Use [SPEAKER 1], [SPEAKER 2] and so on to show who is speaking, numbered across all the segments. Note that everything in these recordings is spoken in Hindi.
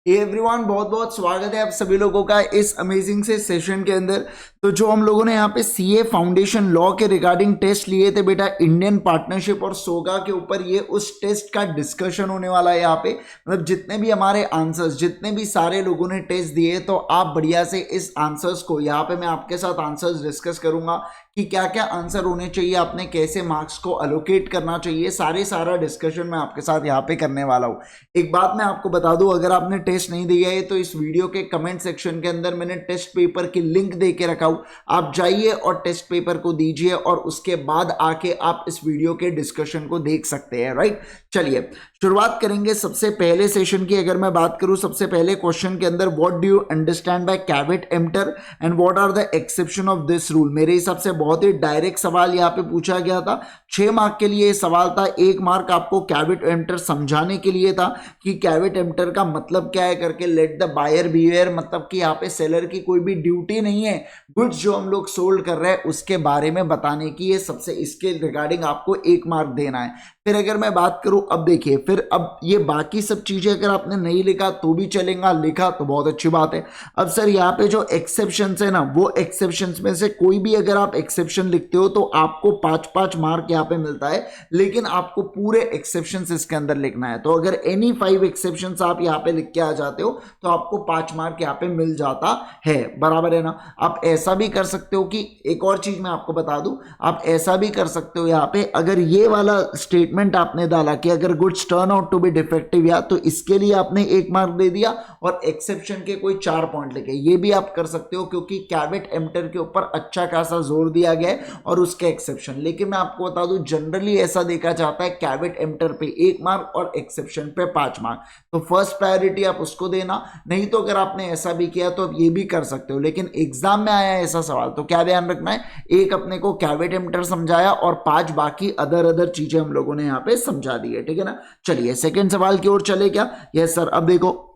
[SPEAKER 1] एवरीवन, बहुत बहुत स्वागत है आप सभी लोगों का इस अमेजिंग से सेशन के अंदर। तो जो हम लोगों ने यहाँ पे सीए फाउंडेशन लॉ के रिगार्डिंग टेस्ट लिए थे बेटा, इंडियन पार्टनरशिप और सोगा के ऊपर, ये उस टेस्ट का डिस्कशन होने वाला है यहाँ पे। मतलब जितने भी हमारे आंसर्स, जितने भी सारे लोगों ने टेस्ट दिए, तो आप बढ़िया से इस आंसर्स को यहाँ पे मैं आपके साथ आंसर्स डिस्कस करूंगा कि क्या क्या आंसर होने चाहिए, आपने कैसे मार्क्स को अलोकेट करना चाहिए, सारा डिस्कशन मैं आपके साथ यहाँ पे करने वाला हूँ। एक बात मैं आपको बता दूं, अगर आपने टेस्ट नहीं दिया है तो इस वीडियो के कमेंट सेक्शन के अंदर मैंने टेस्ट पेपर की लिंक दे के रखा हूं, आप जाइए और टेस्ट पेपर को दीजिए और उसके बाद आके आप इस वीडियो के डिस्कशन को देख सकते हैं। राइट, चलिए शुरुआत करेंगे सबसे पहले सेशन की। अगर मैं बात करूं सबसे पहले क्वेश्चन के अंदर, what do you understand by caveat emptor and what are the exception of this rule. मेरे हिसाब से बहुत ही डायरेक्ट सवाल यहाँ पे पूछा गया था। 6 मार्क के लिए सवाल था, 1 मार्क आपको कैविट एम्प्टर समझाने के लिए था कि कैविट एम्प्टर का मतलब क्या है करके। लेट द बायर बीवेयर, मतलब कि यहाँ पे सेलर की कोई भी ड्यूटी नहीं है, गुड्स जो हम लोग सोल्ड कर रहे हैं उसके बारे में बताने की, ये सबसे इसके रिगार्डिंग आपको 1 मार्क देना है। फिर अगर मैं बात करूं, अब देखिए, फिर अब ये बाकी सब चीजें अगर आपने नहीं लिखा तो भी चलेगा, लिखा तो बहुत अच्छी बात है। अब सर यहाँ पे जो एक्सेप्शंस है ना, वो एक्सेप्शंस में से कोई भी अगर आप एक्सेप्शन लिखते हो तो आपको 5-5 मार्क यहाँ पे मिलता है, लेकिन आपको पूरे एक्सेप्शंस इसके अंदर लिखना है। तो अगर एनी 5 एक्सेप्शंस आप यहाँ पे लिख के आ जाते हो तो आपको 5 मार्क यहाँ पे मिल जाता है, बराबर है ना। आप ऐसा भी कर सकते हो कि, एक और चीज मैं आपको बता दूं, आप ऐसा भी कर सकते हो यहाँ पे, अगर ये वाला स्टेटमेंट आपने डाला कि अगर goods turn out to be defective, या तो इसके लिए आपने 1 मार्क दे दिया और एक्सेप्शन के कोई 4 पॉइंट लिखे, ये भी आप कर सकते हो, क्योंकि कैविट एम्प्टर के ऊपर अच्छा खासा जोर दिया गया है और उसके एक्सेप्शन। लेकिन मैं आपको बता दूं, जनरली ऐसा देखा जाता है कैविट एम्प्टर पे 1 मार्क और एक्सेप्शन पे 5 मार्क, तो फर्स्ट प्रायोरिटी आप उसको देना। नहीं तो अगर आपने ऐसा भी किया तो आप ये भी कर सकते हो, लेकिन एग्जाम में आया ऐसा सवाल तो क्या ध्यान रखना है, 1 अपने को कैविट एम्प्टर समझाया और 5 बाकी अदर चीजें हम लोगों ने यहाँ पे समझा दी है, ठीक है ना। चलिए सेकंड सवाल की ओर चले क्या। यस सर, अब देखो,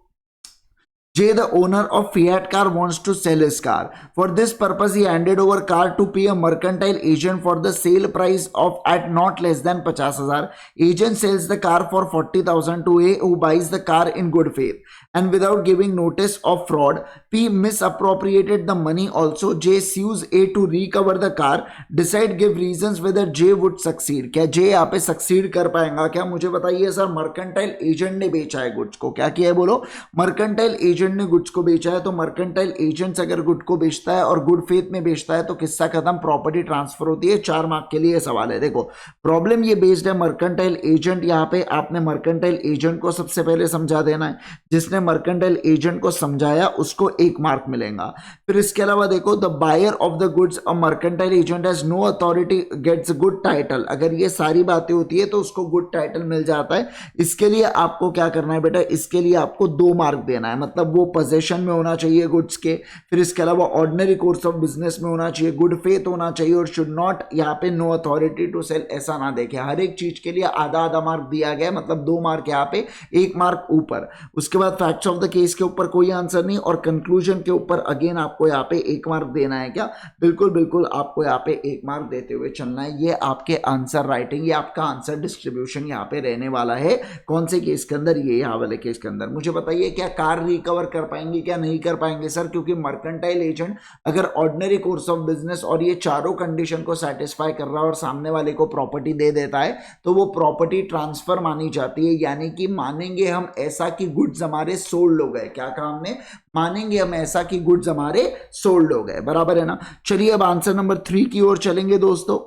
[SPEAKER 1] Jay, the owner of Fiat car, wants to sell his car. For this purpose, he handed over car to pay a mercantile agent for the sale price of at not less than 50,000. Agent sells the car for 40,000 to A, who buys the car in good faith and without giving notice of fraud. P misappropriated the money. Also, J sues A to recover the car. Decide, give reasons whether J would succeed. क्या J यहाँ पे सक्सीड कर पाएगा क्या, मुझे बताइए सर। मर्केंटाइल एजेंट ने बेचा है गुड्स को, क्या किया है बोलो, मर्केंटाइल एजेंट ने गुड्स को बेचा है। तो मर्केंटाइल एजेंट्स अगर गुड को बेचता है और गुड फेथ में बेचता है तो किस्सा खत्म, प्रॉपर्टी ट्रांसफर होती है। 4 मार्क के लिए सवाल है। देखो प्रॉब्लम ये बेस्ड है मर्केंटाइल एजेंट, यहाँ पे आपने मर्केंटाइल एजेंट को सबसे पहले समझा देना है। जिसने मर्केंटाइल एजेंट को समझाया उसको 1 मार्क मिलेगा। फिर इसके अलावा देखो, the buyer of the goods a mercantile agent has no authority gets good title. अगर ये सारी बातें होती है तो उसको गुड टाइटल मिल जाता है। इसके लिए आपको क्या करना है बेटा, इसके लिए आपको 2 मार्क देना है, मतलब वो पोजेशन में होना चाहिए गुड्स के। फिर इसके अलावा ऑर्डिनरी कोर्स ऑफ बिजनेस में होना चाहिए, गुड फेथ होना चाहिए, और शुड नॉट यहाँ पे नो अथॉरिटी टू सेल, ऐसा ना देखे। हर एक चीज के लिए आधा आधा मार्क दिया गया, मतलब 2 मार्क यहाँ पे, 1 मार्क ऊपर। उसके बाद फैक्ट्स ऑफ द केस के ऊपर कोई आंसर नहीं, और कंक्लूजन के ऊपर अगेन आपको यहाँ पे 1 मार्क देना है क्या, बिल्कुल बिल्कुल आपको यहाँ पे 1 मार्क देते हुए चलना है। ये आपके आंसर राइटिंग, ये आपका आंसर डिस्ट्रीब्यूशन यहाँ पे रहने वाला है। कौन से केस के अंदर, ये यहाँ वाले केस के अंदर। मुझे बताइए क्या कार रिकवर कर पाएंगे क्या नहीं कर पाएंगे सर, क्योंकि मर्केंटाइल एजेंट अगर ऑर्डिनरी कोर्स ऑफ बिजनेस और ये चारों कंडीशन को सेटिस्फाई कर रहा है और सामने वाले को प्रॉपर्टी दे देता है तो वो प्रॉपर्टी ट्रांसफर मानी जाती है। यानी कि मानेंगे हम ऐसा कि गुड्स हमारे सोल्ड हो गए। क्या कहा हमने, मानेंगे हम ऐसा कि गुड्स हमारे सोल्ड हो गए, बराबर है ना। चलिए अब आंसर नंबर 3 की ओर चलेंगे दोस्तों।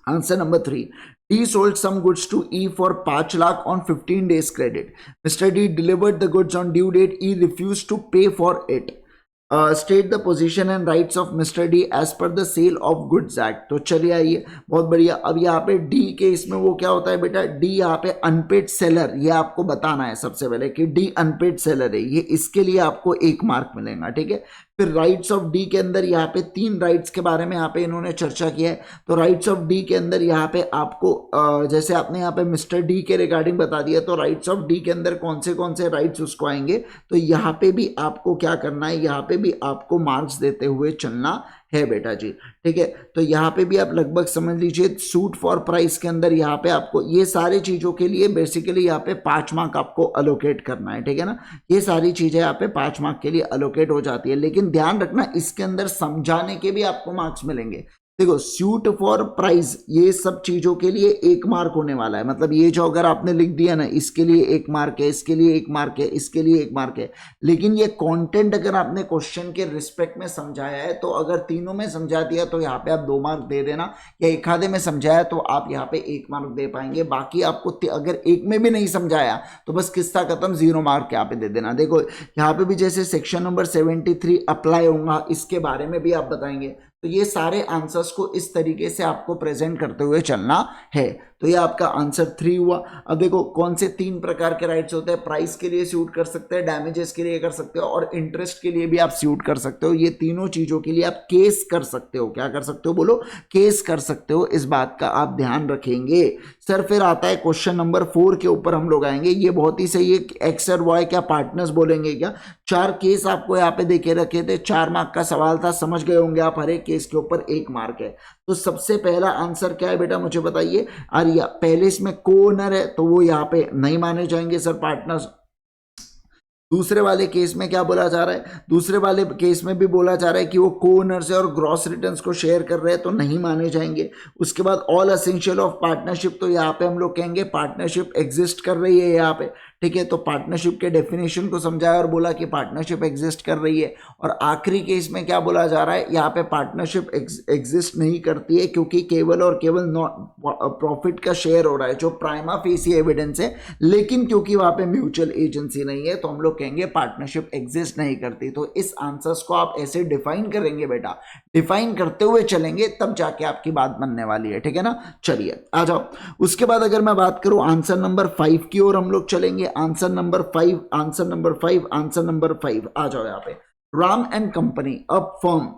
[SPEAKER 1] Answer number 3, D sold some goods to E for 5 lakh on 15 days credit. Mr. D delivered the goods on due date. E refused to pay for it. State the position and rights of Mr. D as per the Sale of Goods Act. तो चलिए आइए, बहुत बढ़िया। अब यहाँ पे D के इसमें वो क्या होता है बेटा, D यहाँ पे अनपेड सेलर, ये आपको बताना है सबसे पहले कि D अनपेड सेलर है, ये इसके लिए आपको 1 मार्क मिलेगा, ठीक है। फिर राइट्स ऑफ डी के अंदर यहाँ पे 3 राइट्स के बारे में यहाँ पे इन्होंने चर्चा की है। तो राइट्स ऑफ डी के अंदर यहाँ पे आपको जैसे आपने यहाँ पे मिस्टर डी के रिगार्डिंग बता दिया, तो राइट्स ऑफ डी के अंदर कौन से राइट्स उसको आएंगे, तो यहाँ पे भी आपको क्या करना है, यहाँ पे भी आपको मार्क्स देते हुए चलना है बेटा जी। ठीक है, तो यहाँ पे भी आप लगभग समझ लीजिए सूट फॉर प्राइस के अंदर यहाँ पे आपको ये सारी चीज़ों के लिए बेसिकली यहाँ पे 5 मार्क आपको अलोकेट करना है। ठीक है ना, ये सारी चीज़ें यहाँ पे 5 मार्क के लिए अलोकेट हो जाती है, लेकिन ध्यान रखना इसके अंदर समझाने के भी आपको मार्क्स मिलेंगे। देखो सूट फॉर प्राइस ये सब चीजों के लिए 1 मार्क होने वाला है, मतलब ये जो अगर आपने लिख दिया ना इसके लिए 1 मार्क है, इसके लिए 1 मार्क है, इसके लिए 1 मार्क है, लेकिन ये कंटेंट अगर आपने क्वेश्चन के रिस्पेक्ट में समझाया है तो अगर तीनों में समझा दिया तो यहाँ पे आप 2 मार्क दे देना, या एक आधे में समझाया तो आप यहाँ पे 1 मार्क दे पाएंगे। बाकी आपको अगर एक में भी नहीं समझाया तो बस किस्सा खत्म, 0 मार्क यहाँ पे दे देना। देखो यहाँ पे भी जैसे सेक्शन नंबर 73 अप्लाई होगा, इसके बारे में भी आप बताएंगे, तो ये सारे आंसर्स को इस तरीके से आपको प्रेजेंट करते हुए चलना है। तो ये आपका आंसर 3 हुआ। अब देखो कौन से 3 प्रकार के राइट्स होते हैं, प्राइस के लिए सूट कर सकते हैं, डैमेजेस के लिए कर सकते हो और इंटरेस्ट के लिए भी आप सूट कर सकते हो। ये तीनों चीजों के लिए आप केस कर सकते हो। क्या कर सकते हो बोलो, केस कर सकते हो, इस बात का आप ध्यान रखेंगे। सर फिर आता है क्वेश्चन नंबर 4 के ऊपर हम लोग आएंगे, ये बहुत ही सही है। एक्स और वाई क्या पार्टनर्स बोलेंगे क्या? 4 केस आपको यहाँ पे देखे रखे थे, 4 मार्क का सवाल था, समझ गए होंगे आप, हर एक केस के ऊपर 1 मार्क है। तो सबसे पहला आंसर क्या है बेटा मुझे बताइए। आर्या पहले इसमें को ओनर है तो वो यहाँ पे नहीं माने जाएंगे सर पार्टनर्स। दूसरे वाले केस में क्या बोला जा रहा है, दूसरे वाले केस में भी बोला जा रहा है कि वो को ओनर्स है और ग्रॉस रिटर्न्स को शेयर कर रहे हैं तो नहीं माने जाएंगे। उसके बाद ऑल एसेंशियल ऑफ पार्टनरशिप, तो यहाँ पे हम लोग कहेंगे पार्टनरशिप एग्जिस्ट कर रही है यहाँ पे। ठीक है, तो पार्टनरशिप के डेफिनेशन को समझाया और बोला कि पार्टनरशिप एग्जिस्ट कर रही है। और आखिरी केस में क्या बोला जा रहा है, यहाँ पे पार्टनरशिप एग्जिस्ट नहीं करती है क्योंकि केवल और केवल प्रॉफिट का शेयर हो रहा है जो प्राइमा फेसी एविडेंस है, लेकिन क्योंकि वहां पे म्यूचुअल एजेंसी नहीं है तो हम लोग कहेंगे पार्टनरशिप एग्जिस्ट नहीं करती। तो इस आंसर्स को आप ऐसे डिफाइन करेंगे बेटा, डिफाइन करते हुए चलेंगे तब जाके आपकी बात बनने वाली है। ठीक है ना, चलिए आ जाओ। उसके बाद अगर मैं बात करूं आंसर नंबर 5 की ओर हम लोग चलेंगे। Answer number 5, answer number 5, answer number 5 आ जाओ यहाँ पे। Ram and company a firm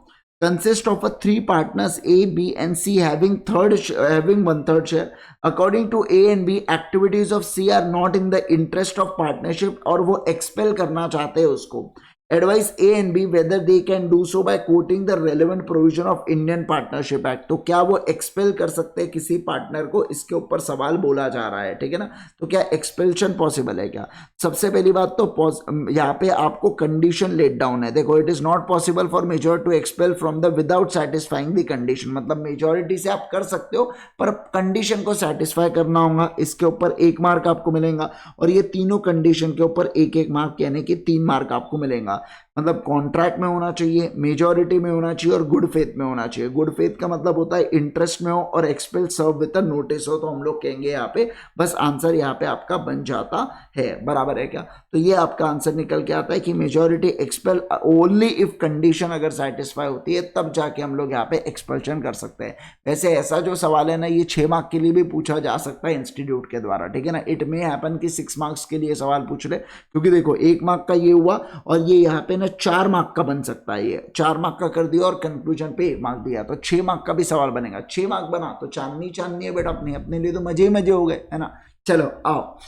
[SPEAKER 1] consist of a 3 partners A, B and C having 1/3 share. According to A and B, activities of C are not in the interest of partnership और वो expel करना चाहते हैं उसको। Advise A and B whether they can do so by quoting the relevant provision of Indian Partnership Act. तो क्या वो एक्सपेल कर सकते हैं किसी पार्टनर को, इसके ऊपर सवाल बोला जा रहा है। ठीक है ना, तो क्या एक्सपेल्शन पॉसिबल है क्या? सबसे पहली बात तो यहाँ पे आपको कंडीशन लेट डाउन है। देखो it is not possible for majority to expel from the without satisfying the condition, मतलब मेजॉरिटी से आप कर सकते हो पर कंडीशन को सेटिस्फाई करना होगा। इसके ऊपर 1 मार्क आपको मिलेगा और ये तीनों कंडीशन के ऊपर 1-1 मार्क यानी कि 3 मार्क आपको मिलेगा। मतलब कॉन्ट्रैक्ट में होना चाहिए, मेजॉरिटी में होना चाहिए और गुड फेथ में होना चाहिए। गुड फेथ का मतलब होता है इंटरेस्ट में हो और expel serve with a notice हो, तो हम लोग कहेंगे यहाँ पे बस आंसर यहाँ पे आपका बन जाता है। बराबर है क्या? तो ये आपका आंसर निकल के आता है कि majority expel only if condition अगर सेटिस्फाई होती है तब जाके हम लोग यहाँ पे एक्सपेल्शन कर सकते हैं। वैसे ऐसा जो सवाल है ना ये 6 मार्क के लिए भी पूछा जा सकता है इंस्टीट्यूट के द्वारा। ठीक है ना, इट मे हैपन कि 6 मार्क्स के लिए सवाल पूछ ले, क्योंकि देखो 1 मार्क का ये हुआ और ये यहाँ पे ना 4 मार्क का बन सकता है। ये 4 मार्क का कर दिया और कंक्लूजन पे 1 मार्क दिया तो 6 मार्क का भी सवाल बनेगा। 6 मार्क बना तो चांदनी चांदनी है बेटा, अपने लिए तो मजे ही मजे हो गए, है ना। चलो आओ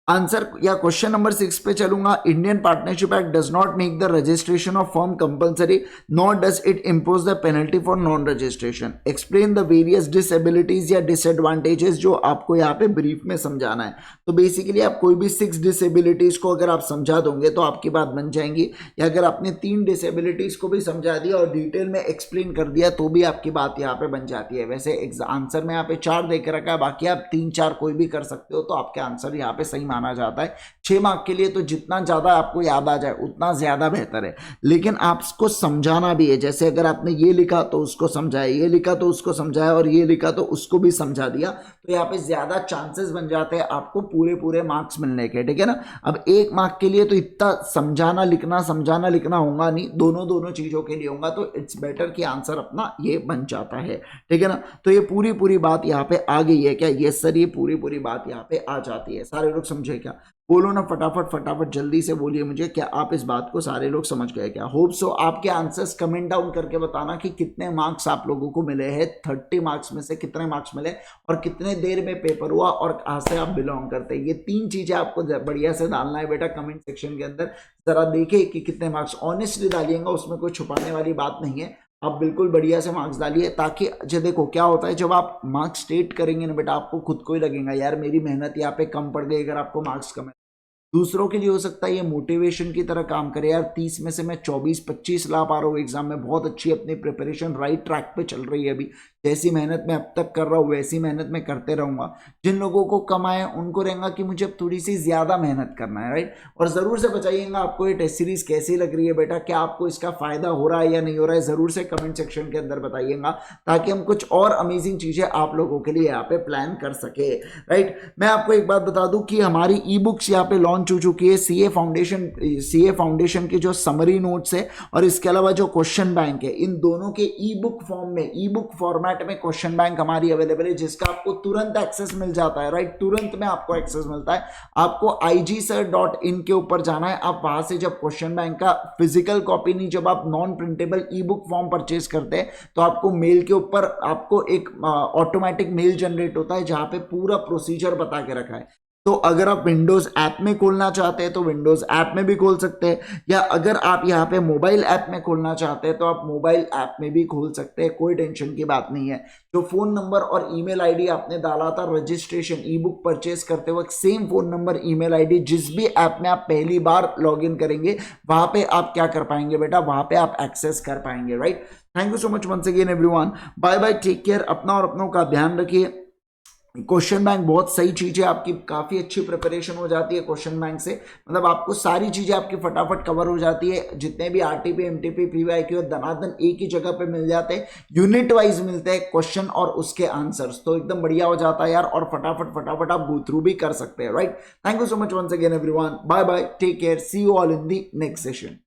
[SPEAKER 1] आंसर या क्वेश्चन नंबर 6 पे चलूंगा। Indian partnership act does not make the registration of firm compulsory not does it impose the penalty for non registration. Explain the various disabilities या डिसएडवांटेजेस जो आपको यहाँ पे ब्रीफ में समझाना है। तो बेसिकली आप कोई भी 6 डिसेबिलिटीज को अगर आप समझा दोगे तो आपकी बात बन जाएंगी, या अगर आपने 3 डिसेबिलिटीज को भी समझा दिया और डिटेल में एक्सप्लेन कर दिया तो भी आपकी बात यहाँ पे बन जाती है। वैसे आंसर में यहाँ पे 4 देख रखा है, बाकी आप 3-4 कोई भी कर सकते हो तो आपके आंसर यहाँ पे सही माना जाता है। 6 मार्क के लिए तो जितना ज्यादा आपको याद आ जाए उतना ज्यादा बेहतर है, लेकिन आपको समझाना भी है। जैसे अगर आपने ये लिखा तो उसको समझाया, ये लिखा तो उसको समझाया और ये लिखा तो उसको भी समझा दिया, तो यहाँ पे ज्यादा चांसेस बन जाते हैं आपको पूरे मार्क्स मिलने के। ठीक है ना, अब 1 मार्क के लिए तो इतना समझाना लिखना होगा नहीं, दोनों चीजों के लिए होगा, तो इट्स बेटर कि आंसर अपना ये बन जाता है। ठीक है ना, तो ये पूरी बात यहाँ पे आ गई है क्या? यस सर, ये पूरी बात यहाँ पे आ जाती है। सारे लोग समझ समझे क्या? बोलो ना फटाफट फटाफट, जल्दी से बोलिए मुझे, क्या आप इस बात को सारे लोग समझ गए क्या? Hope so. आपके आंसर्स कमेंट डाउन करके बताना कि कितने मार्क्स आप लोगों को मिले हैं, 30 मार्क्स में से कितने मार्क्स मिले और कितने देर में पेपर हुआ और कहाँ से आप बिलोंग करते हैं। ये 3 चीजें आपको बढ़िया से डालना है बेटा कमेंट सेक्शन के अंदर। जरा देखिए कि कितने मार्क्स, ऑनेस्टली डालिएगा, उसमें कोई छुपाने वाली बात नहीं है। आप बिल्कुल बढ़िया से मार्क्स डालिए, ताकि जो देखो क्या होता है, जब आप मार्क्स स्टेट करेंगे ना बेटा, आपको खुद को ही लगेगा यार मेरी मेहनत यहाँ पे कम पड़ गई। अगर आपको मार्क्स कम है, दूसरों के लिए हो सकता है ये मोटिवेशन की तरह काम करे, यार 30 में से मैं 24-25 ला पा रहा हूँ एग्जाम में, बहुत अच्छी अपनी प्रिपरेशन राइट ट्रैक पे चल रही है अभी, जैसी मेहनत मैं अब तक कर रहा हूँ वैसी मेहनत मैं करते रहूंगा। जिन लोगों को कम आए उनको रहेगा कि मुझे अब थोड़ी सी ज्यादा मेहनत करना है, राइट। और जरूर से बताइएगा आपको ये टेस्ट सीरीज कैसी लग रही है बेटा, क्या आपको इसका फायदा हो रहा है या नहीं हो रहा है, जरूर से कमेंट सेक्शन के अंदर बताइएगा, ताकि हम कुछ और अमेजिंग चीजें आप लोगों के लिए यहाँ पे प्लान कर सके, राइट। मैं आपको एक बात बता दूं कि हमारी ई बुक्स यहाँ पे लॉन्च हो चुकी है, सीए फाउंडेशन के जो समरी नोट्स है और इसके अलावा जो क्वेश्चन बैंक है, इन दोनों के ई बुक फॉर्म में, ई बुक फॉर्मेट में क्वेश्चन बैंक हमारी अवेलेबल है, जिसका आपको तुरंत एक्सेस मिल जाता है, राइट। तुरंत में आपको एक्सेस मिलता है। आपको igsir.in के ऊपर जाना है, आप वहां से जब क्वेश्चन बैंक का फिजिकल कॉपी नहीं, जब आप नॉन प्रिंटेबल ई बुक फॉर्म परचेज करते हैं तो आपको मेल के ऊपर आपको एक ऑटोमेटिक मेल जनरेट होता है जहां पे पूरा प्रोसीजर बता के रखा है। तो अगर आप विंडोज ऐप में खोलना चाहते हैं तो विंडोज ऐप में भी खोल सकते हैं, या अगर आप यहाँ पे मोबाइल ऐप में खोलना चाहते हैं तो आप मोबाइल ऐप में भी खोल सकते हैं, कोई टेंशन की बात नहीं है। जो फोन नंबर और ईमेल आईडी आपने डाला था रजिस्ट्रेशन ई बुक परचेस करते वक्त, same phone number email ID जिस भी ऐप में आप पहली बार लॉग इन करेंगे वहां पे आप क्या कर पाएंगे बेटा, वहां पे आप एक्सेस कर पाएंगे, right. Thank you so much once again everyone, bye bye, take care, अपना और अपनों का ध्यान रखिए। क्वेश्चन बैंक बहुत सही चीज है, आपकी काफी अच्छी प्रिपरेशन हो जाती है क्वेश्चन बैंक से, मतलब आपको सारी चीजें आपकी फटाफट कवर हो जाती है। जितने भी आरटीपी एमटीपी पीवाईक्यू दनादन एक ही जगह पे मिल जाते हैं, यूनिट वाइज मिलते हैं क्वेश्चन और उसके आंसर्स, तो एकदम बढ़िया हो जाता है यार, और फटाफट फटाफट आप गो थ्रू भी कर सकते हैं, right. Thank you so much once again everyone, bye bye, take care, see you all in the next session.